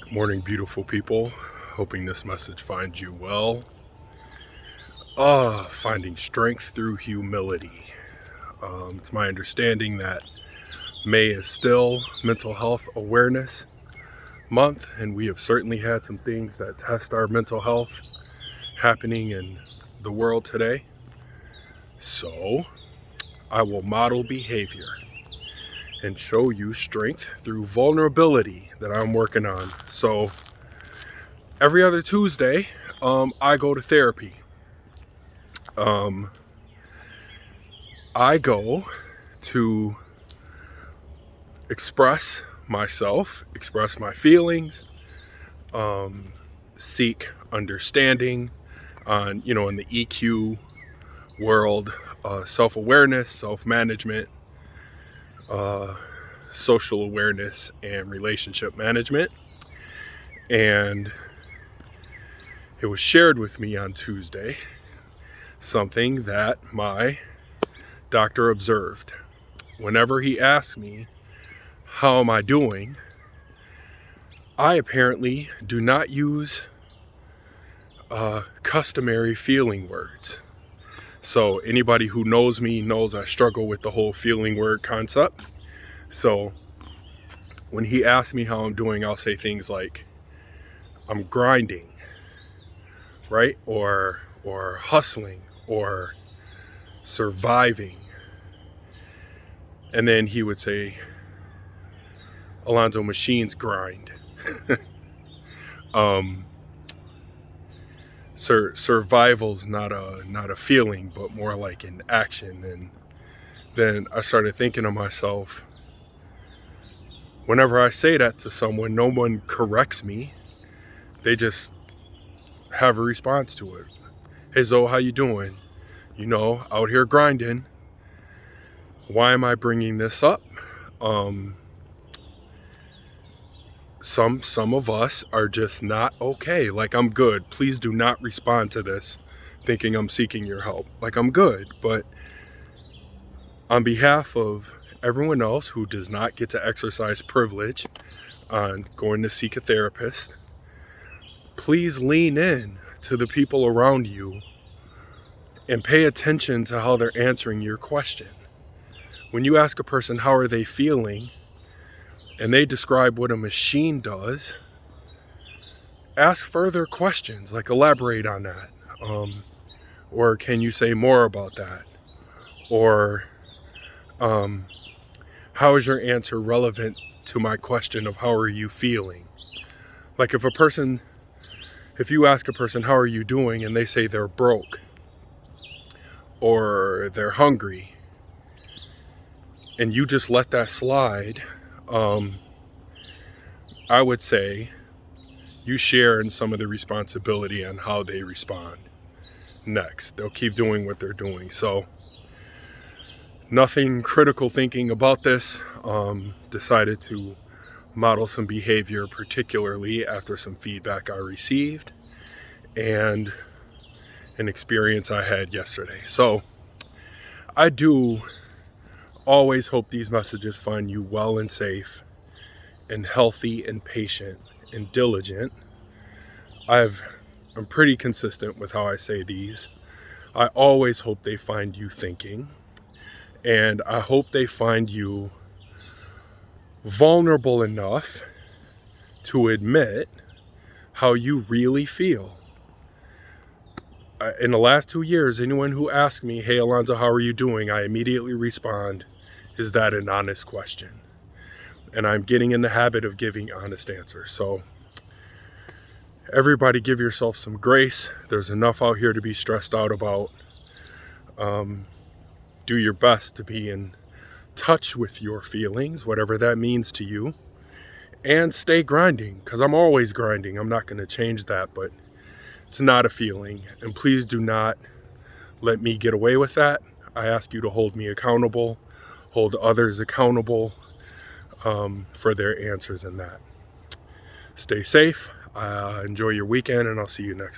Good morning, beautiful people. Hoping this message finds you well. Finding strength through humility. It's my understanding that May is still Mental Health Awareness Month, and we have certainly had some things that test our mental health happening in the world today. So, I will model behavior and show you strength through vulnerability that I'm working on. So, every other Tuesday, I go to therapy. I go to express myself, express my feelings, seek understanding on, in the EQ world, self-awareness, self-management, social awareness, and relationship management. And it was shared with me on Tuesday, something that my doctor observed. Whenever he asked me, how am I doing? I apparently do not use customary feeling words. So anybody who knows me knows I struggle with the whole feeling word concept. So when he asks me how I'm doing, I'll say things like, I'm grinding, right? Or hustling, or surviving. And then he would say, Alonzo, machines grind. Survival's not a feeling, but more like an action. And then I started thinking to myself, whenever I say that to someone, no one corrects me. They just have a response to it. Hey Zoe, how you doing? Out here grinding. Why am I bringing this up? Some of us are just not okay. Like, I'm good. Please do not respond to this thinking I'm seeking your help. Like, I'm good. But on behalf of everyone else who does not get to exercise privilege on going to seek a therapist, please lean in to the people around you and pay attention to how they're answering your question. When you ask a person how are they feeling and they describe what a machine does, ask further questions, like elaborate on that. Or can you say more about that? Or how is your answer relevant to my question of how are you feeling? Like if you ask a person, how are you doing? And they say they're broke or they're hungry, and you just let that slide, I would say you share in some of the responsibility on how they respond next. They'll keep doing what they're doing. So nothing critical thinking about this. Decided to model some behavior, particularly after some feedback I received and an experience I had yesterday. So I do always hope these messages find you well and safe and healthy and patient and diligent. I'm pretty consistent with how I say these. I always hope they find you thinking, and I hope they find you vulnerable enough to admit how you really feel. In the last 2 years, anyone who asked me, hey Alonzo, how are you doing? I immediately respond, is that an honest question? And I'm getting in the habit of giving honest answers. So everybody give yourself some grace. There's enough out here to be stressed out about. Do your best to be in touch with your feelings, whatever that means to you, and stay grinding, because I'm always grinding. I'm not going to change that, but it's not a feeling. And please do not let me get away with that. I ask you to hold me accountable, hold others accountable for their answers in that. Stay safe, enjoy your weekend, and I'll see you next time.